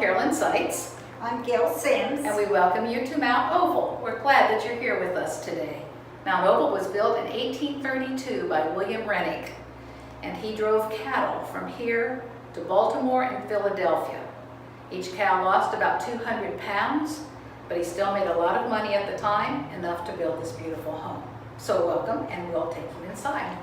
Carolyn Seitz. I'm Gail Sims. And we welcome you to Mt.Oval. We're glad that you're here with us today. Mt.Oval was built in 1832 by William Rennick, and he drove cattle from here to Baltimore and Philadelphia. Each cow lost about 200 pounds, but he still made a lot of money at the time, enough to build this beautiful home. So welcome, and we'll take you inside.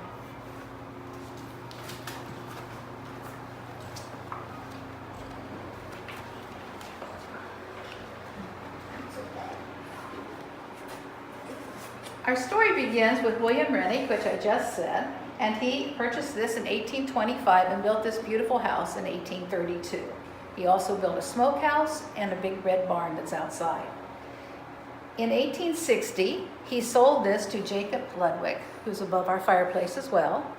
Our story begins with William Rennick, which I just said, and he purchased this in 1825 and built this beautiful house in 1832. He also built a smokehouse and a big red barn that's outside. In 1860, he sold this to Jacob Ludwig, who's above our fireplace as well,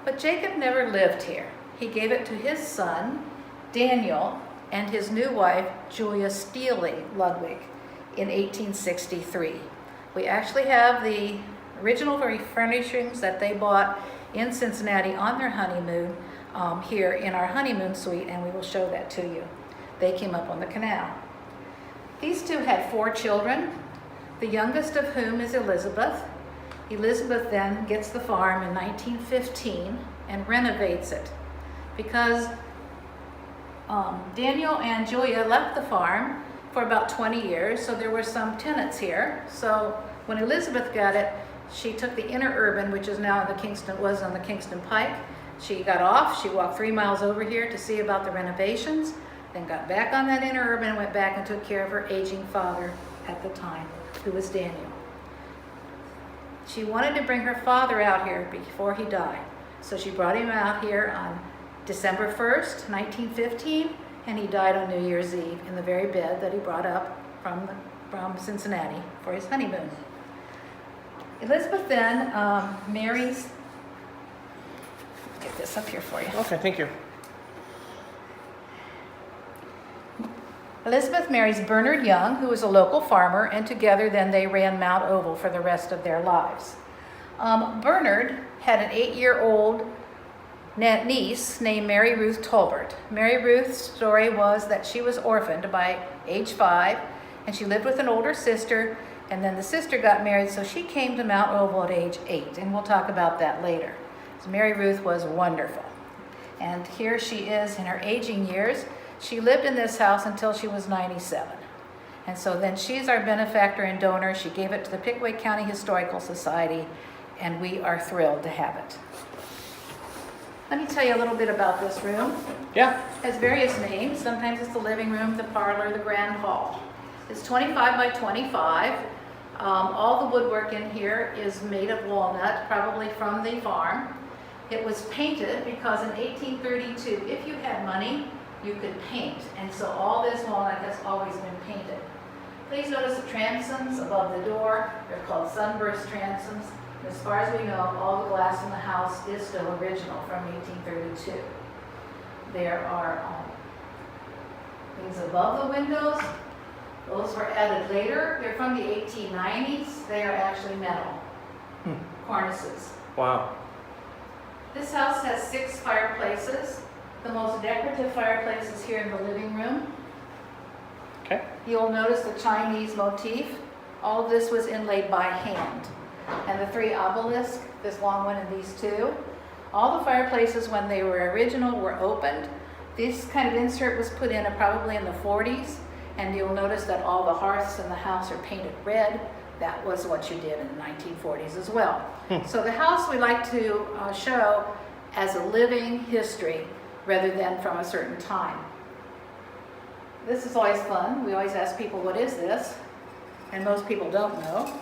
but Jacob never lived here. He gave it to his son, Daniel, and his new wife, Julia Steely Ludwig, in 1863. We actually have the original furnishings that they bought in Cincinnati on their honeymoon here in our honeymoon suite, and we will show that to you. They came up on the canal. These two had 4 children, the youngest of whom is Elizabeth. Elizabeth then gets the farm in 1915 and renovates it because Daniel and Julia left the farm for about 20 years, so there were some tenants here. So when Elizabeth got it, she took the inner urban, which is now was on the Kingston Pike. She got off, she walked 3 miles over here to see about the renovations, then got back on that inner urban and went back and took care of her aging father at the time, who was Daniel. She wanted to bring her father out here before he died. So she brought him out here on December 1st, 1915, and he died on New Year's Eve in the very bed that he brought up from Cincinnati for his honeymoon. Elizabeth then marries, get this up here for you. Okay, thank you. Elizabeth marries Bernhard Young, who was a local farmer, and together then they ran Mt.Oval for the rest of their lives. Bernhard had an 8-year-old niece named Mary Ruth Tolbert. Mary Ruth's story was that she was orphaned by age 5, and she lived with an older sister, and then the sister got married, so she came to Mt.Oval at age 8, and we'll talk about that later. So Mary Ruth was wonderful. And here she is in her aging years. She lived in this house until she was 97. And so then she's our benefactor and donor. She gave it to the Pickaway County Historical Society, and we are thrilled to have it. Let me tell you a little bit about this room. Yeah. It has various names. Sometimes it's the living room, the parlor, the grand hall. It's 25 by 25. All the woodwork in here is made of walnut, probably from the farm. It was painted because in 1832, if you had money, you could paint. And so all this walnut has always been painted. Please notice the transoms above the door. They're called sunburst transoms. As far as we know, all the glass in the house is still original from 1832. There are things above the windows. Those were added later. They're from the 1890s. They are actually metal cornices. Wow. This house has 6 fireplaces. The most decorative fireplace is here in the living room. Okay. You'll notice the Chinese motif. All of this was inlaid by hand. And the 3 obelisks, this long one and these 2. All the fireplaces, when they were original, were opened. This kind of insert was put in probably in the 40s, and you'll notice that all the hearths in the house are painted red. That was what you did in the 1940s as well. So the house we like to show as a living history rather than from a certain time. This is always fun. We always ask people, what is this? And most people don't know.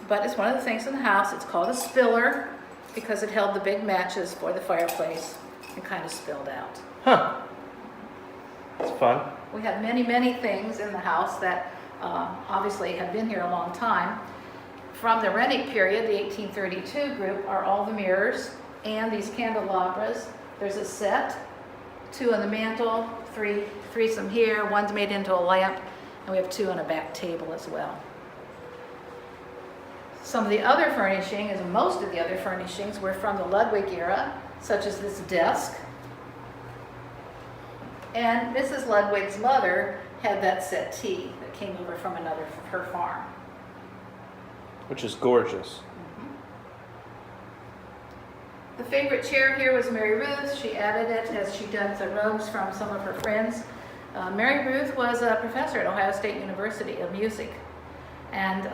But it's one of the things in the house. It's called a spiller because it held the big matches for the fireplace and kind of spilled out. Huh. It's fun. We have many, many things in the house that obviously have been here a long time. From the Rennick period, the 1832 group, are all the mirrors and these candelabras. There's a set, 2 on the mantle, 3 some here, 1's made into a lamp, and we have 2 on a back table as well. Some of the other furnishing, as most of the other furnishings, were from the Ludwig era, such as this desk. And Mrs. Ludwig's mother had that settee that came over from her farm. Which is gorgeous. The favorite chair here was Mary Ruth. She added it as she did the robes from some of her friends. Mary Ruth was a professor at Ohio State University of music. And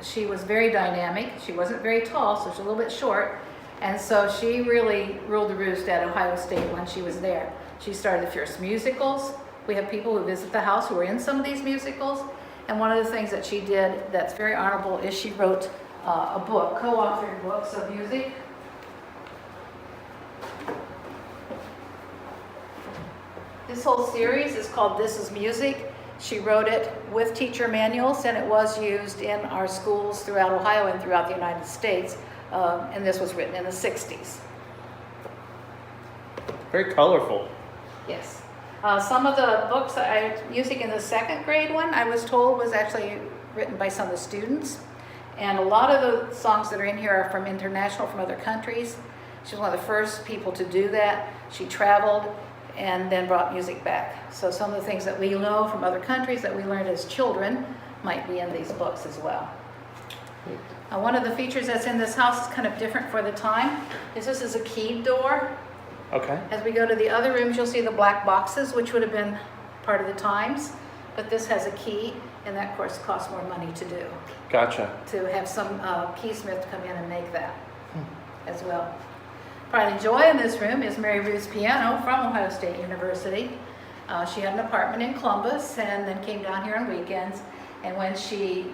she was very dynamic. She wasn't very tall, so she was a little bit short. And so she really ruled the roost at Ohio State when she was there. She started the fierce musicals. We have people who visit the house who are in some of these musicals. And one of the things that she did that's very honorable is she wrote a book, co-authored books of music. This whole series is called This Is Music. She wrote it with teacher manuals, and it was used in our schools throughout Ohio and throughout the United States. And this was written in the 60s. Very colorful. Yes. Some of the books music in the second grade one, I was told, was actually written by some of the students. And a lot of the songs that are in here are from other countries. She was one of the first people to do that. She traveled and then brought music back. So some of the things that we know from other countries that we learned as children might be in these books as well. One of the features that's in this house is kind of different for the time. This is a keyed door. Okay. As we go to the other rooms, you'll see the black boxes, which would have been part of the times. But this has a key, and that, of course, costs more money to do. Gotcha. To have some keysmith come in and make that as well. Pride and joy in this room is Mary Ruth's piano from Ohio State University. She had an apartment in Columbus and then came down here on weekends. And when she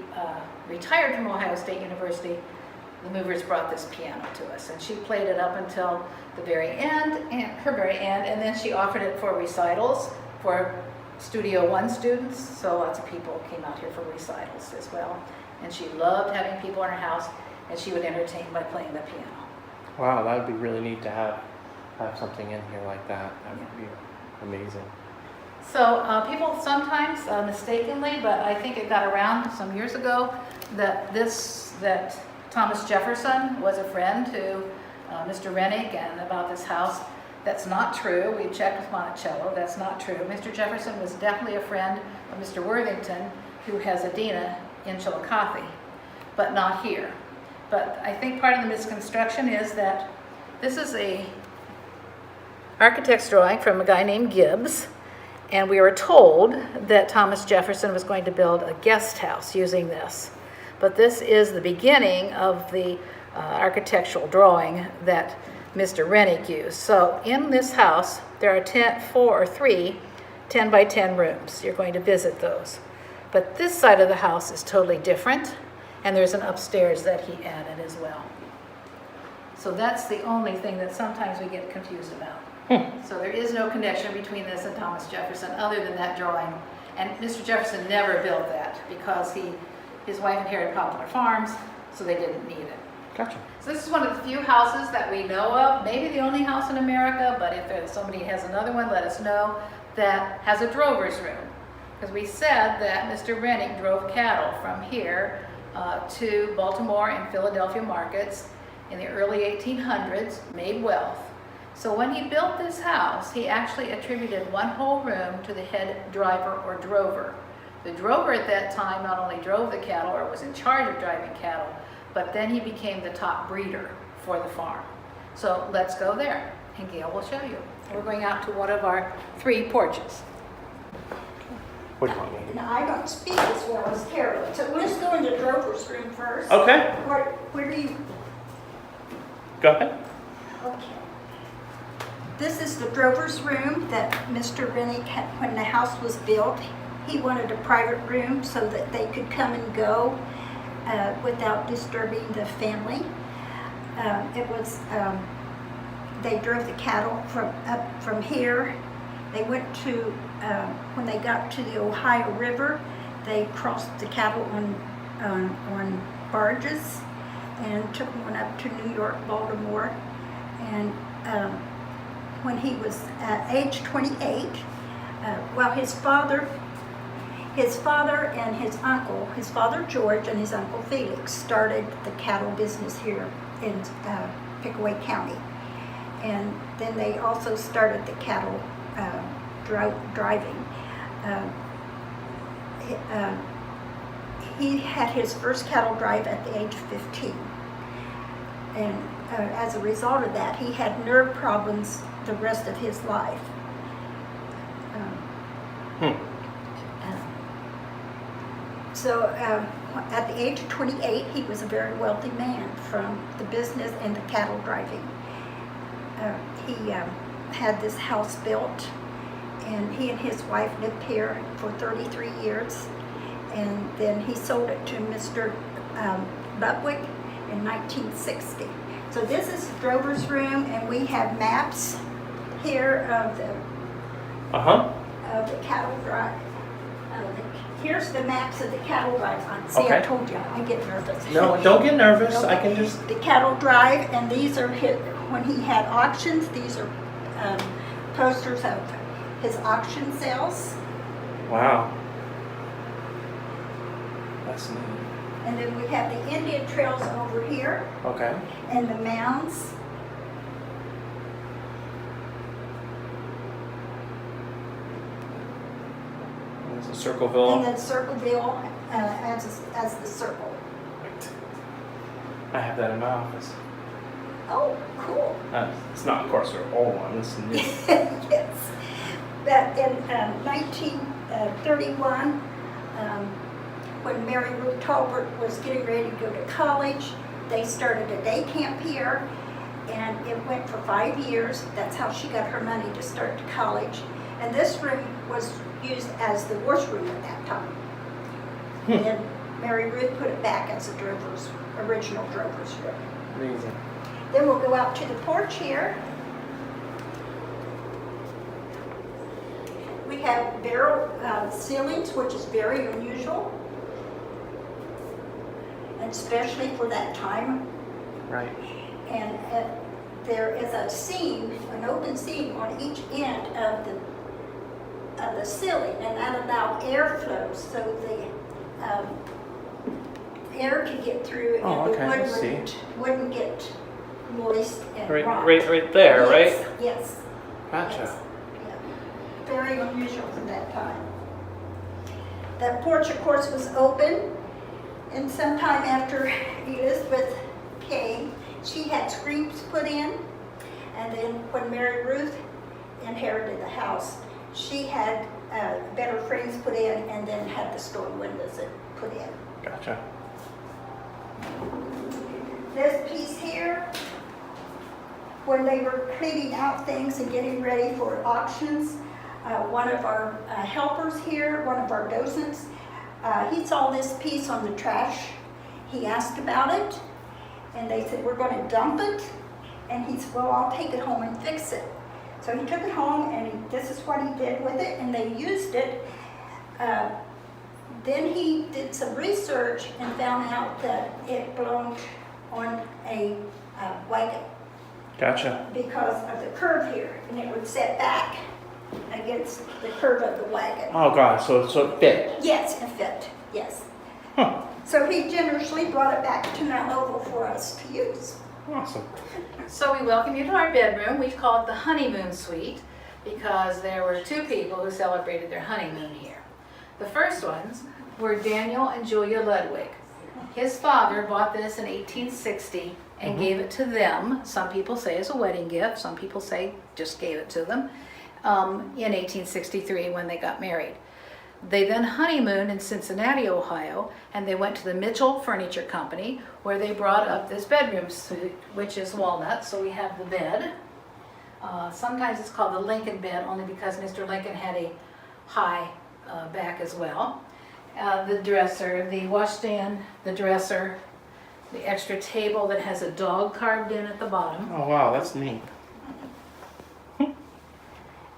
retired from Ohio State University, the movers brought this piano to us. And she played it up until the very end, and then she offered it for recitals for Studio One students. So lots of people came out here for recitals as well. And she loved having people in her house, and she would entertain by playing the piano. Wow, that would be really neat to have something in here like that. That would be amazing. So people sometimes mistakenly, but I think it got around some years ago that Thomas Jefferson was a friend to Mr. Rennick and about this house. That's not true. We checked with Monticello. That's not true. Mr. Jefferson was definitely a friend of Mr. Worthington, who has Adina in Chillicothe, but not here. But I think part of the misconstruction is that this is a architect's drawing from a guy named Gibbs, and we were told that Thomas Jefferson was going to build a guest house using this. But this is the beginning of the architectural drawing that Mr. Rennick used. So in this house, there are 3 10 by 10 rooms. You're going to visit those. But this side of the house is totally different, and there's an upstairs that he added as well. So that's the only thing that sometimes we get confused about. So there is no connection between this and Thomas Jefferson other than that drawing. And Mr. Jefferson never built that because his wife inherited Poplar Farms, so they didn't need it. Gotcha. So this is one of the few houses that we know of, maybe the only house in America, but if somebody has another one, let us know, that has a drover's room. Because we said that Mr. Rennick drove cattle from here to Baltimore and Philadelphia markets in the early 1800s, made wealth. So when he built this house, he actually attributed one whole room to the head driver or drover. The drover at that time not only drove the cattle or was in charge of driving cattle, but then he became the top breeder for the farm. So let's go there, and Gail will show you. We're going out to one of our 3 porches. What do you want me to do? Now, I don't speak as well as Carol, so let's go into Drover's room first. Okay, Where do you, go ahead. okay. This is the Drover's room that Mr. Rennick had, when the house was built, he wanted a private room so that they could come and go without disturbing the family. They drove the cattle from here. They went to, when they got to the Ohio River, they crossed the cattle on barges and took one up to New York, Baltimore. And when he was age 28, his father and his uncle, his father George and his uncle Felix, started the cattle business here in Pickaway County. And then they also started the cattle driving. He had his first cattle drive at the age of 15. And as a result of that, he had nerve problems the rest of his life. So at the age of 28, he was a very wealthy man from the business and the cattle driving. He had this house built, and he and his wife lived here for 33 years. And then he sold it to Mr. Ludwig in 1960. So this is the drover's room, and we have maps here of the cattle drive. Here's the maps of the cattle drive. See, Okay. I told you, I get nervous. No, don't get nervous. I Okay. can just. The cattle drive, and these are his, when he had auctions, these are posters of his auction sales. Wow. That's neat. And then we have the Indian trails over here, Okay. and the mounds. There's a Circleville. And then Circleville as the circle. Right. I have that in my office. Oh, cool. It's not, of course, an old one. This is new. Yes. But in 1931, when Mary Ruth Tolbert was getting ready to go to college, they started a day camp here, and it went for 5 years. That's how she got her money to start to college. And this room was used as the washroom at that time. And Mary Ruth put it back as a original drover's room. Amazing. Then we'll go out to the porch here. We have barrel ceilings, which is very unusual, and especially for that time. Right. And there is a seam, an open seam on each end of the ceiling, and that allowed airflow so the air could get through, and Oh, the okay, I wood see. wouldn't get moist and Right, rot. right there, Yes, right? Yes. Gotcha. Yes, yeah. Very unusual for that time. That porch, of course, was open, and sometime after Elizabeth came, she had screens put in, and then when Mary Ruth inherited the house, she had better frames put in, and then had the storm windows put in. Gotcha. This piece here, when they were cleaning out things and getting ready for auctions, one of our helpers here, one of our docents, he saw this piece on the trash. He asked about it, and they said, we're going to dump it. And he said, well, I'll take it home and fix it. So he took it home, and this is what he did with it, and they used it. Then he did some research and found out that it belonged on a wagon Gotcha. because of the curve here, and it would set back against the curve of the wagon. Oh gosh, so it fit. Yes, it fit, yes. Huh. So he generously brought it back to Mt.Oval for us to use. Awesome. So we welcome you to our bedroom. We call it the honeymoon suite because there were two people who celebrated their honeymoon here. The first ones were Daniel and Julia Ludwig. His father bought this in 1860 and gave it to them. Some people say as a wedding gift. Some people say just gave it to them in 1863 when they got married. They then honeymooned in Cincinnati, Ohio, and they went to the Mitchell Furniture Company where they brought up this bedroom suite, which is walnut. So we have the bed. Sometimes it's called the Lincoln bed only because Mr. Lincoln had a high back as well. The dresser, the washstand, the dresser, the extra table that has a dog carved in at the bottom. Oh wow, that's neat.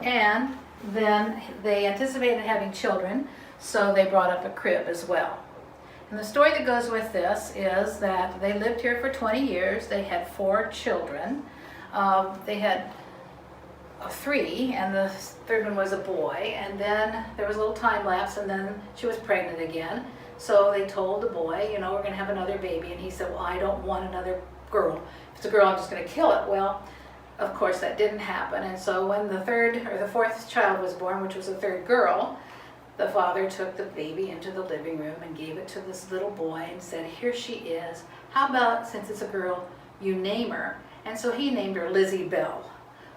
And then they anticipated having children, so they brought up a crib as well. And the story that goes with this is that they lived here for 20 years. They had 4 children. They had 3, and the third one was a boy. And then there was a little time lapse, and then she was pregnant again. So they told the boy, you know, we're going to have another baby. And he said, well, I don't want another girl. If it's a girl, I'm just going to kill it. Well, of course, that didn't happen. And so when the third or the fourth child was born, which was a third girl, the father took the baby into the living room and gave it to this little boy and said, here she is. How about, since it's a girl, you name her? And so he named her Lizzie Bell,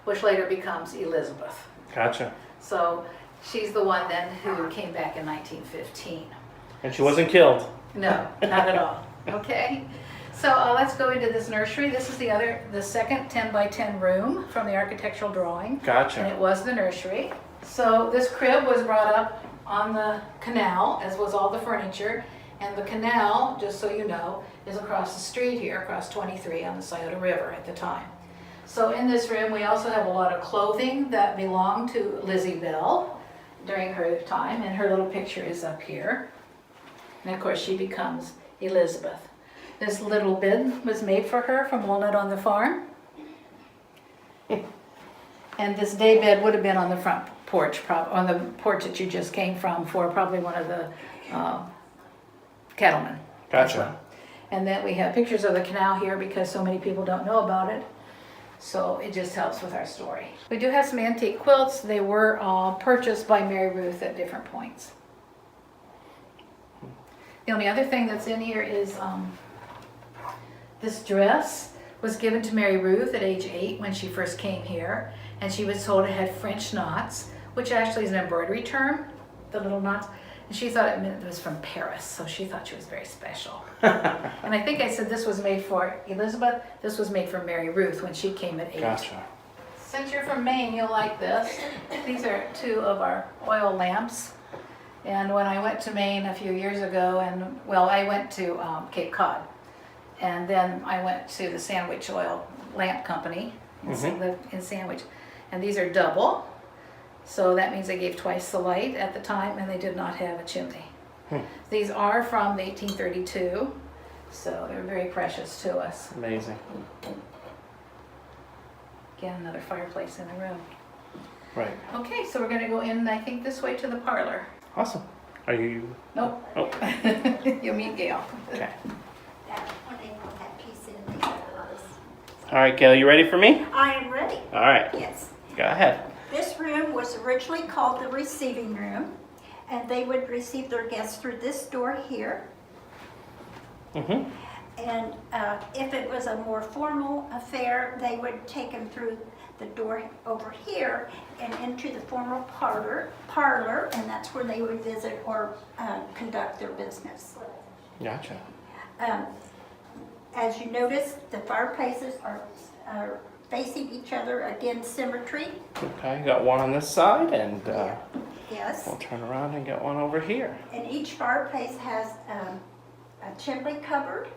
which later becomes Elizabeth. Gotcha. So she's the one then who came back in 1915. And she wasn't killed. No, not at all. Okay. So let's go into this nursery. This is the second 10 by 10 room from the architectural drawing. Gotcha. And it was the nursery. So this crib was brought up on the canal, as was all the furniture. And the canal, just so you know, is across the street here, across 23 on the Scioto River at the time. So in this room, we also have a lot of clothing that belonged to Lizzie Bell during her time, and her little picture is up here. And of course, she becomes Elizabeth. This little bed was made for her from walnut on the farm. And this day bed would have been on the front porch, on the porch that you just came from for probably one of the cattlemen. Gotcha. And then we have pictures of the canal here because so many people don't know about it. So it just helps with our story. We do have some antique quilts. They were purchased by Mary Ruth at different points. The only other thing that's in here is this dress was given to Mary Ruth at age 8 when she first came here. And she was told it had French knots, which actually is an embroidery term, the little knots. And she thought it meant it was from Paris, so she thought she was very special. And I think I said this was made for Elizabeth. This was made for Mary Ruth when she came at 8. Gotcha. Since you're from Maine, you'll like this. These are 2 of our oil lamps. And when I went to Maine a few years ago, I went to Cape Cod. And then I went to the Sandwich Oil Lamp Company lived in Sandwich. And these are double. So that means they gave twice the light at the time, and they did not have a chimney. These are from 1832, so they're very precious to us. Amazing. Again, another fireplace in the room. Right. Okay, so we're going to go in, I think, this way to the parlor. Awesome. Are you? Nope. Oh. You'll meet Gail. Okay. When they put that piece in, they got ours. All right, Gail, you ready for me? I am ready. All right. Yes. Go ahead. This room was originally called the receiving room, and they would receive their guests through this door here. Mm-hmm. And if it was a more formal affair, they would take them through the door over here and into the formal parlor, and that's where they would visit or conduct their business. Gotcha. As you notice, the fireplaces are facing each other, again, symmetry. Okay, got one on this side, and Yes. we'll turn around and get one over here. And each fireplace has a chimney cupboard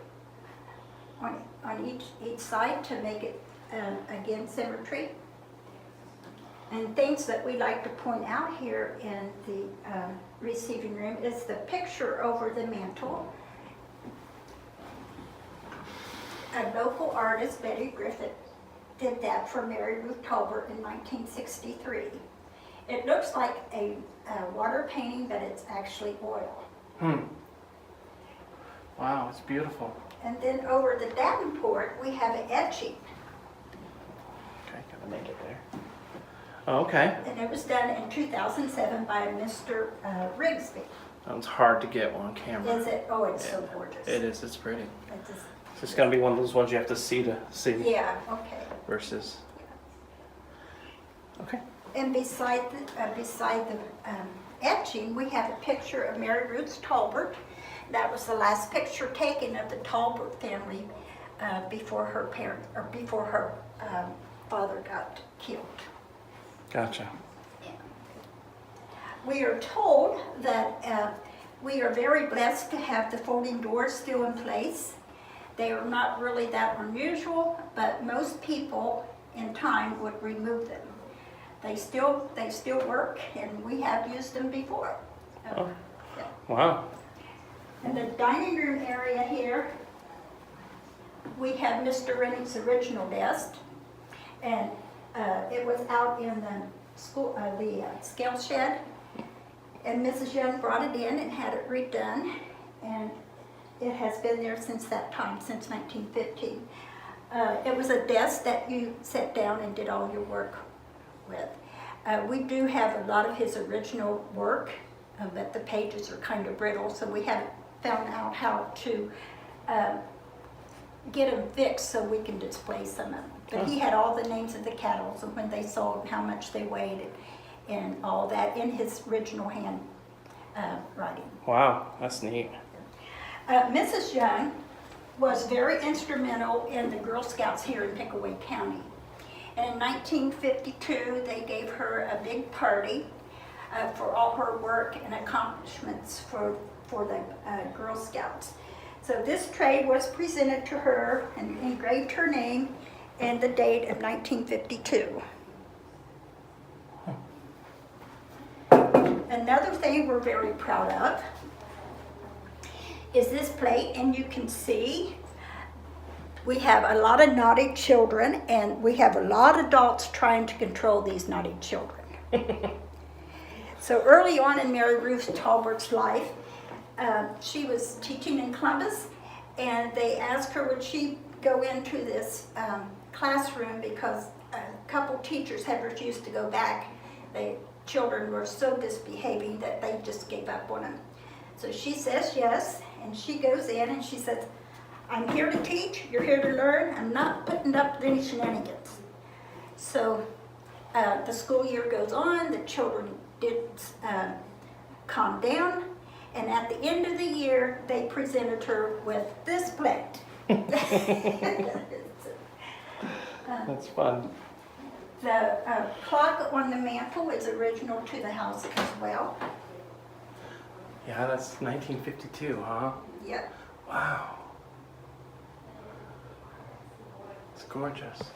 on each side to make it, again, symmetry. And things that we like to point out here in the receiving room is the picture over the mantle. A local artist, Betty Griffith, did that for Mary Ruth Tolbert in 1963. It looks like a water painting, but it's actually oil. Wow, it's beautiful. And then over the Davenport, we have an etching. Okay, gotta make it there. Oh, okay. And it was done in 2007 by Mr. Rigsby. It's hard to get on camera. Is it? Oh, it's so gorgeous. It is, it's pretty. It just- It's just gonna be one of those ones you have to see Yeah, okay. versus. Okay. And beside the etching, we have a picture of Mary Ruth Tolbert. That was the last picture taken of the Tolbert family before her father got killed. Gotcha. We are told that we are very blessed to have the folding doors still in place. They are not really that unusual, but most people in time would remove them. They still work, and we have used them before. Oh. Yeah. Wow. In the dining room area here, we have Mr. Renning's original desk, and it was out in the scale shed, and Mrs. Young brought it in and had it redone, and it has been there since that time, since 1915. It was a desk that you sat down and did all your work with. We do have a lot of his original work, but the pages are kind of brittle, so we haven't found out how to get them fixed so we can display some of them. But he had all the names of the cattle and when they sold, how much they weighed, and all that in his original hand writing. Wow, that's neat. Mrs. Young was very instrumental in the Girl Scouts here in Pickaway County. And in 1952, they gave her a big party for all her work and accomplishments for the Girl Scouts. So this tray was presented to her and engraved her name and the date of 1952. Another thing we're very proud of is this plate, and you can see we have a lot of naughty children, and we have a lot of adults trying to control these naughty children. So early on in Mary Ruth Tolbert's life, she was teaching in Columbus, and they asked her would she go into this classroom because a couple teachers had refused to go back. The children were so misbehaving that they just gave up on them. So she says yes, and she goes in and she says, I'm here to teach, you're here to learn, I'm not putting up with any shenanigans. So the school year goes on, the children did calm down, and at the end of the year, they presented her with this plate. That's fun. The clock on the mantle is original to the house as well. Yeah, that's 1952, huh? Yep. Wow. It's gorgeous.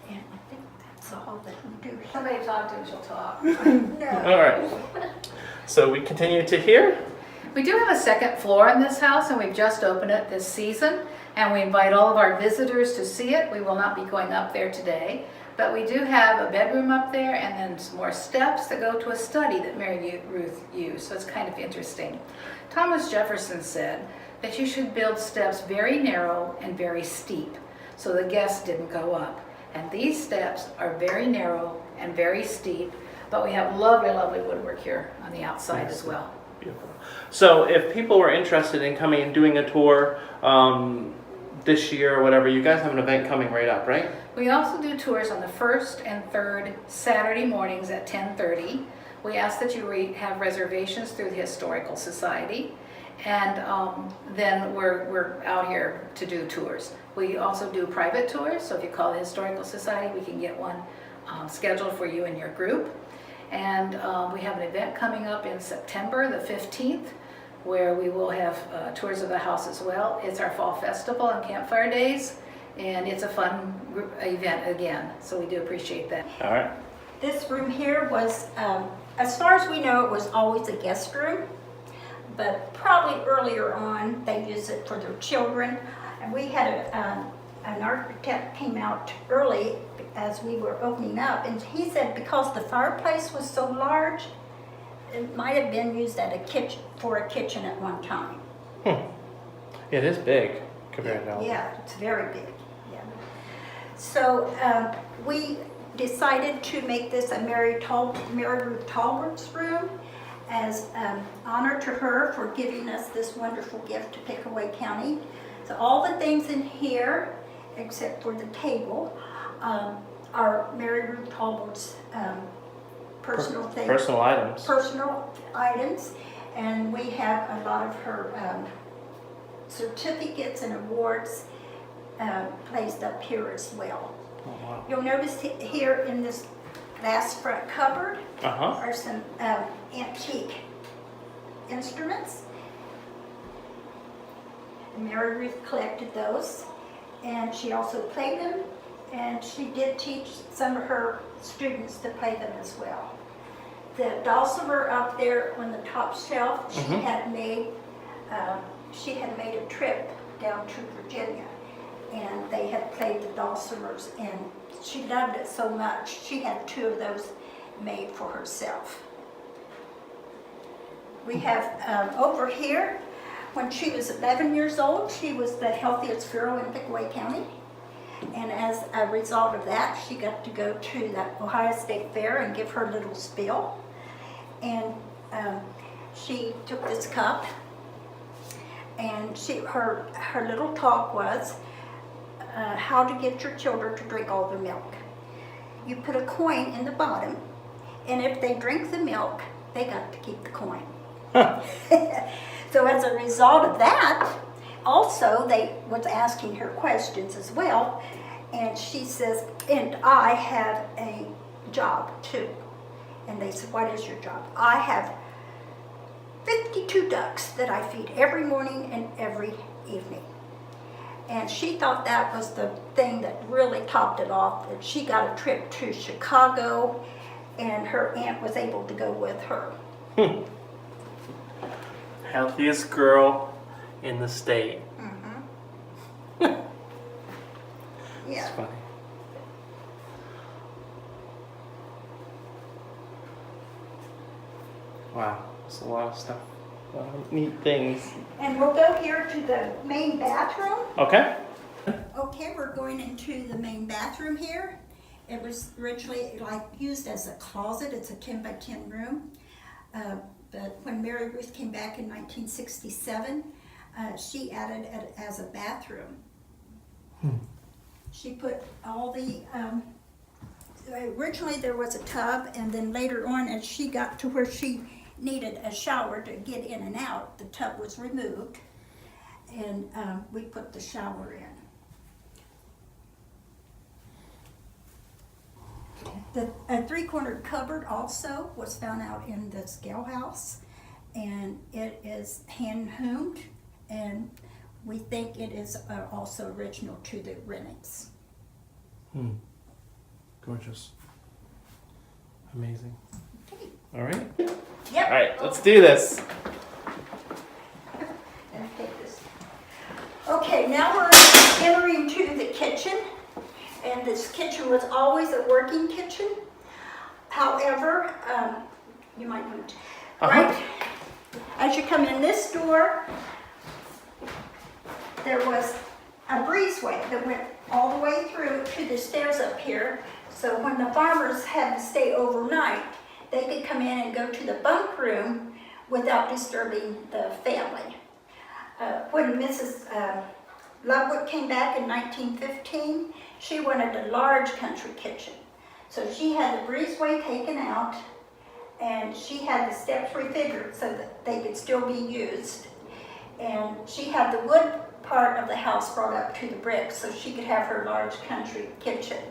And I think that's all that we do. Somebody talk to him, she'll talk. No. All right. So we continue to here. We do have a second floor in this house, and we've just opened it this season, and we invite all of our visitors to see it. We will not be going up there today, but we do have a bedroom up there and then some more steps that go to a study that Mary Ruth used, so it's kind of interesting. Thomas Jefferson said that you should build steps very narrow and very steep so the guests didn't go up. And these steps are very narrow and very steep, but we have lovely, lovely woodwork here on the outside as well. Beautiful. So if people were interested in coming and doing a tour this year or whatever, you guys have an event coming right up, right? We also do tours on the first and third Saturday mornings at 10:30. We ask that you have reservations through the Historical Society, and then we're out here to do tours. We also do private tours, so if you call the Historical Society, we can get one scheduled for you and your group. And we have an event coming up in September the 15th, where we will have tours of the house as well. It's our fall festival and campfire days, and it's a fun event again, so we do appreciate that. All right. This room here was, as far as we know, it was always a guest room, but probably earlier on they used it for their children. And we had an architect came out early as we were opening up, and he said because the fireplace was so large, it might have been used at a kitchen at one time. It is big compared to Yeah, it's very big. Yeah. So we decided to make this a Mary Ruth Tolbert's room as honor to her for giving us this wonderful gift to Pickaway County. So all the things in here, except for the table, are Mary Ruth Tolbert's personal things. personal items. Personal items, and we have a lot of her certificates and awards placed up here as well. Oh, wow. You'll notice here in this last front cupboard are some antique instruments. Mary Ruth collected those, and she also played them, and she did teach some of her students to play them as well. The dulcimer up there on the top shelf, she had made a trip down to Virginia, and they had played the dulcimers, and she loved it so much, she had 2 of those made for herself. We have over here, when she was 11 years old, she was the healthiest girl in Pickaway County. And as a result of that, she got to go to the Ohio State Fair and give her little spiel. And she took this cup, and her little talk was how to get your children to drink all their milk. You put a coin in the bottom, and if they drink the milk, they got to keep the coin. So as a result of that, also they was asking her questions as well, and she says, and I have a job too. And they said, what is your job? I have 52 ducks that I feed every morning and every evening. And she thought that was the thing that really topped it off, that she got a trip to Chicago, and her aunt was able to go with her. Healthiest girl in the state. Mm-hmm. Yeah. It's funny. Wow, that's a lot of stuff. A lot of neat things. And we'll go here to the main bathroom. Okay. Okay, we're going into the main bathroom here. It was originally used as a closet. It's a 10 by 10 room. But when Mary Ruth came back in 1967, she added it as a bathroom. She put all the, originally there was a tub, and then later on as she got to where she needed a shower to get in and out, the tub was removed, and we put the shower in. A three-cornered cupboard also was found out in the scale house, and it is hand-hewn, and we think it is also original to the Rennicks. Gorgeous. Amazing. Okay. All right. Yep. All right, let's do this. Let me take this. Okay, now we're entering to the kitchen. And this kitchen was always a working kitchen. However, you might want to, right? As you come in this door, there was a breezeway that went all the way through to the stairs up here. So when the farmers had to stay overnight, they could come in and go to the bunk room without disturbing the family. When Mrs. Lovewood came back in 1915, she wanted a large country kitchen. So she had the breezeway taken out, and she had the steps refigured so that they could still be used. And she had the wood part of the house brought up to the brick so she could have her large country kitchen.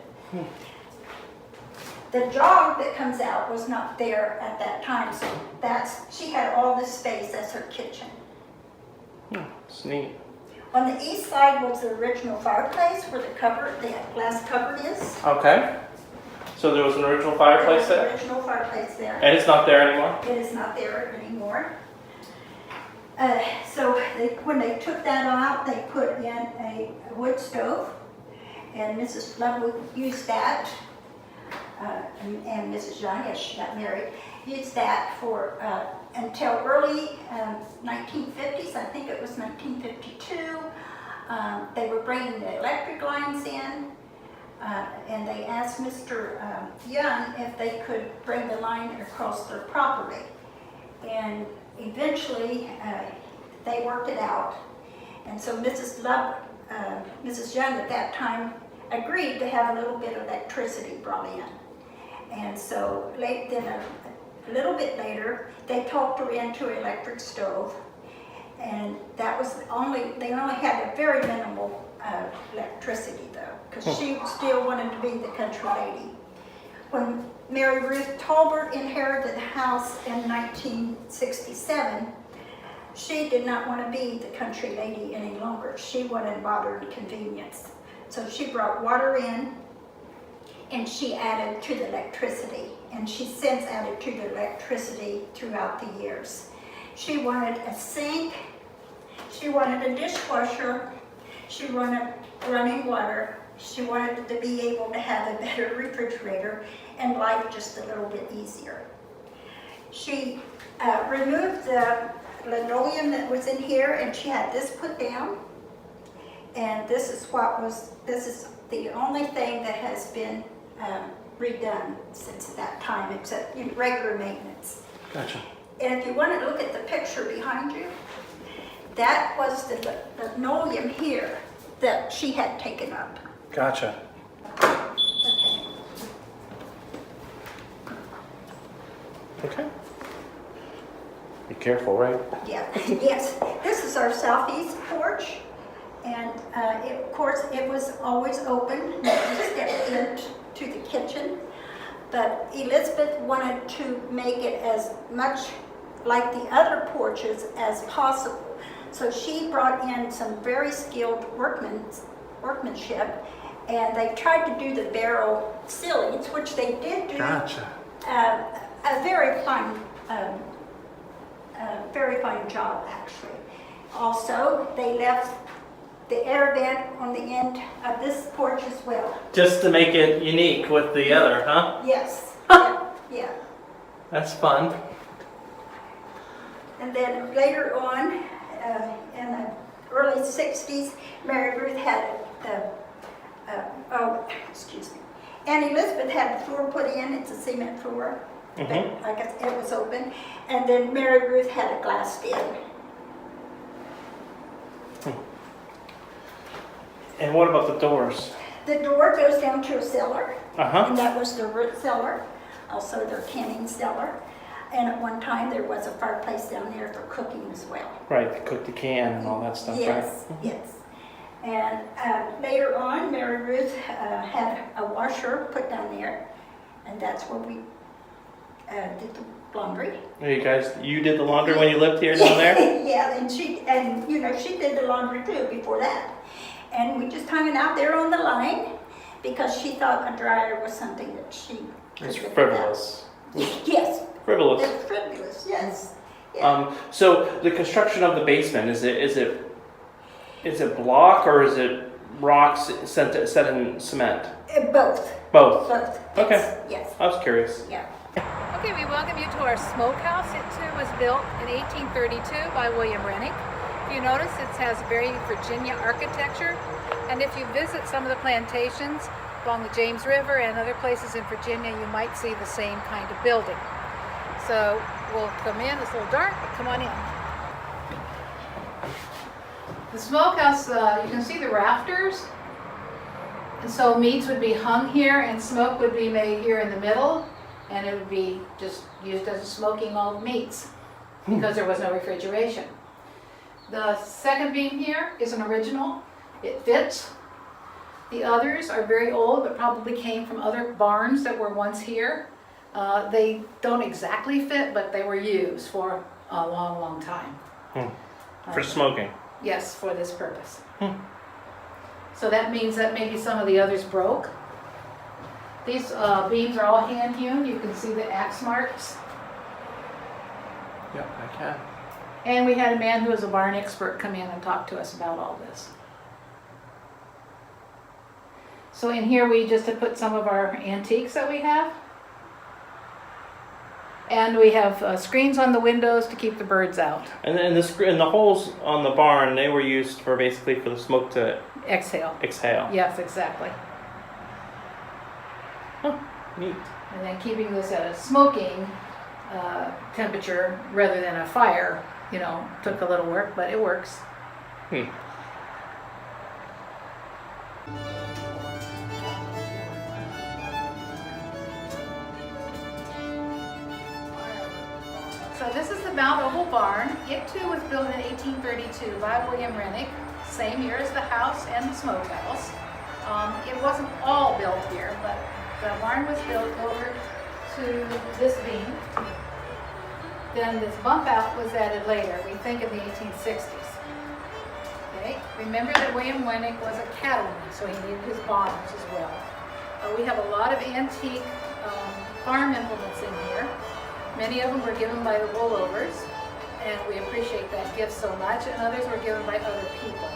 The jog that comes out was not there at that time, so she had all this space as her kitchen. It's neat. On the east side was the original fireplace where the glass cupboard is. Okay. So there was an original fireplace There there? was an original fireplace there. And it's not there anymore? It is not there anymore. So when they took that out, they put in a wood stove, and Mrs. Lovewood used that, and Mrs. Young, as she got married, used that for until early 1950s. I think it was 1952. They were bringing the electric lines in, and they asked Mr. Young if they could bring the line across their property. And eventually, they worked it out. And so Mrs. Young at that time agreed to have a little bit of electricity brought in. And so then a little bit later, they talked her into an electric stove. And that was they only had a very minimal electricity though, because she still wanted to be the country lady. When Mary Ruth Tolbert inherited the house in 1967, she did not want to be the country lady any longer. She wanted modern convenience. So she brought water in, and she added to the electricity. And she's since added to the electricity throughout the years. She wanted a sink, she wanted a dishwasher, she wanted running water, she wanted to be able to have a better refrigerator and life just a little bit easier. She removed the linoleum that was in here, and she had this put down. And this is the only thing that has been redone since that time, except regular maintenance. Gotcha. And if you want to look at the picture behind you, that was the linoleum here that she had taken up. Gotcha. Okay. Okay. Be careful, right? Yeah, yes. This is our southeast porch. And of course, it was always open. You could step into the kitchen. But Elizabeth wanted to make it as much like the other porches as possible. So she brought in some very skilled workmanship, and they tried to do the barrel ceilings, which they did do. Gotcha. A very fine job, actually. Also, they left the air vent on the end of this porch as well. Just to make it unique with the other, huh? Yes. Yeah. That's fun. And then later on, in the early 60s, Mary Ruth had Aunt Elizabeth had the floor put in. It's a cement floor. But I guess it was open. And then Mary Ruth had a glass in. And what about the doors? The door goes down to a cellar, Uh-huh. and that was their root cellar, also their canning cellar. And at one time, there was a fireplace down there for cooking as well. Right, to cook the can and all that stuff, Yes, right? yes. And later on, Mary Ruth had a washer put down there, and that's where we did the laundry. You did the laundry when you lived here down there? Yeah, and she did the laundry too before that. And we just hung it out there on the line because she thought a dryer was something that she could It's live frivolous. without. Yes. Frivolous. It's frivolous, yes. Yeah. So the construction of the basement, is it block or is it rocks set in cement? Both. Both. Both. Okay. Yes. I was curious. Yeah. Okay, we welcome you to our smokehouse. It too was built in 1832 by William Rennick. If you notice, it has very Virginia architecture. And if you visit some of the plantations along the James River and other places in Virginia, you might see the same kind of building. So we'll come in. It's a little dark, but come on in. The smokehouse, you can see the rafters. And so meats would be hung here and smoke would be made here in the middle. And it would be just used as a smoking all meats because there was no refrigeration. The second beam here is an original. It fits. The others are very old, but probably came from other barns that were once here. They don't exactly fit, but they were used for a long, long time. For smoking? Yes, for this purpose. So that means that maybe some of the others broke. These beams are all hand hewn. You can see the axe marks. Yep, I can. And we had a man who was a barn expert come in and talk to us about all this. So in here we just have put some of our antiques that we have. And we have screens on the windows to keep the birds out. And then the holes on the barn, they were used for basically for the smoke to Exhale. exhale. Yes, exactly. Huh, neat. And then keeping this at a smoking temperature rather than a fire, took a little work, but it works. So this is the Mt.Oval barn. It too was built in 1832 by William Rennick, same year as the house and the smokehouse. It wasn't all built here, but the barn was built over to this beam. Then this bump out was added later, we think in the 1860s. Okay, remember that William Rennick was a cattleman, so he needed his bottoms as well. We have a lot of antique farm implements in here. Many of them were given by the rollovers, and we appreciate that gift so much, and others were given by other people.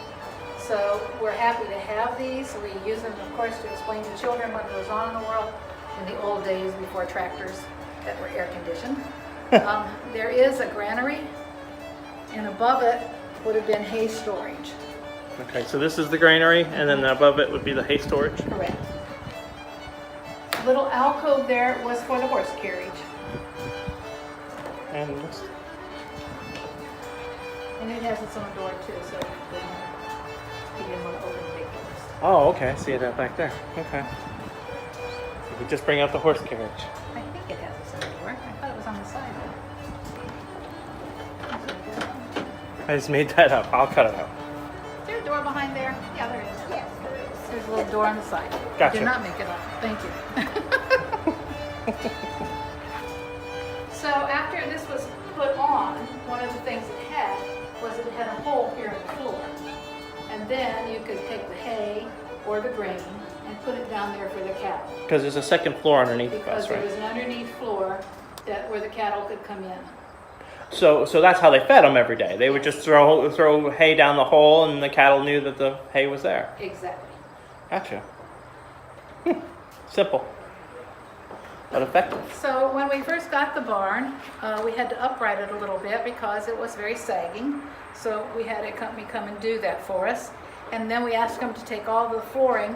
So we're happy to have these. We use them, of course, to explain to children what goes on in the world in the old days before tractors that were air conditioned. There is a granary and above it would have been hay storage. Okay, so this is the granary, and then above it would be the hay storage. Correct. Little alcove there was for the horse carriage. And And it has its own door too, so you didn't want to open the big doors. oh, okay, I see it out back there. Okay. So we just bring out the horse carriage. I think it has its own door. I thought it was on the side. I just made that up. I'll cut it out. Is there a door behind there? Yeah, there is. Yes, there is. There's a little door on the side. Gotcha. Did not make it up. Thank you. So after this was put on, one of the things it had was it had a hole here in the floor. And then you could take the hay or the grain and put it down there for the cattle. Because there's a second floor underneath Because us, there right? was an underneath floor where the cattle could come in. So that's how they fed them every day. They would just throw hay down the hole, and the cattle knew that the hay was there. Exactly. Gotcha. Simple, but effective. So when we first got the barn, we had to upright it a little bit because it was very sagging. So we had a company come and do that for us. And then we asked them to take all the flooring,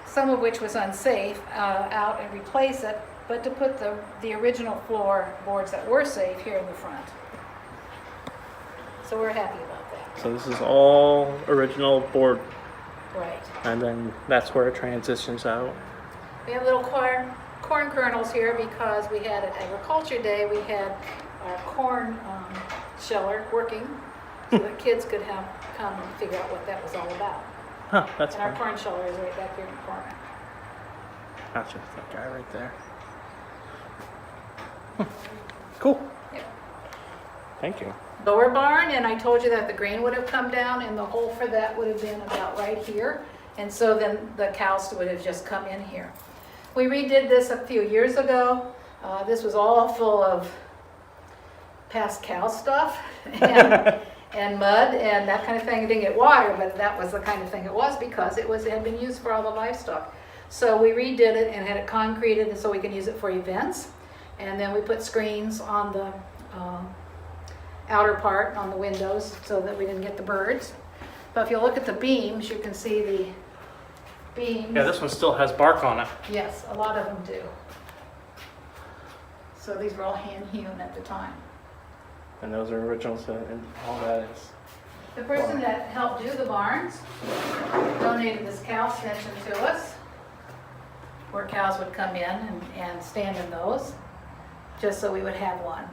some of which was unsafe, out and replace it, but to put the original floorboards that were safe here in the front. So we're happy about that. So this is all original board, Right. and then that's where it transitions out. We have little corn kernels here because we had an agriculture day. We had our corn sheller working so the kids could come and figure out what that was all about. Huh, that's And our fun. corn sheller is right back here in the corner. Gotcha, that guy right there. Cool, Yep. thank you. Lower barn, and I told you that the grain would have come down and the hole for that would have been about right here. And so then the cows would have just come in here. We redid this a few years ago. This was all full of past cow stuff and mud and that kind of thing. It didn't get water, but that was the kind of thing it was because it had been used for all the livestock. So we redid it and had it concreted and so we can use it for events. And then we put screens on the outer part on the windows so that we didn't get the birds. But if you look at the beams, you can see the beams. Yeah, this one still has bark on it. Yes, a lot of them do. So these were all hand hewn at the time. And those are originals, and all that is. The person that helped do the barns donated this cow stanchion to us, where cows would come in and stand in those, just so we would have one.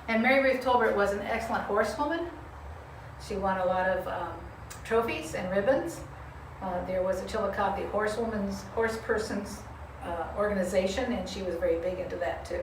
And Ruth Tolbert was an excellent horsewoman. She won a lot of trophies and ribbons. There was a Chillicothe horsepersons organization, and she was very big into that too.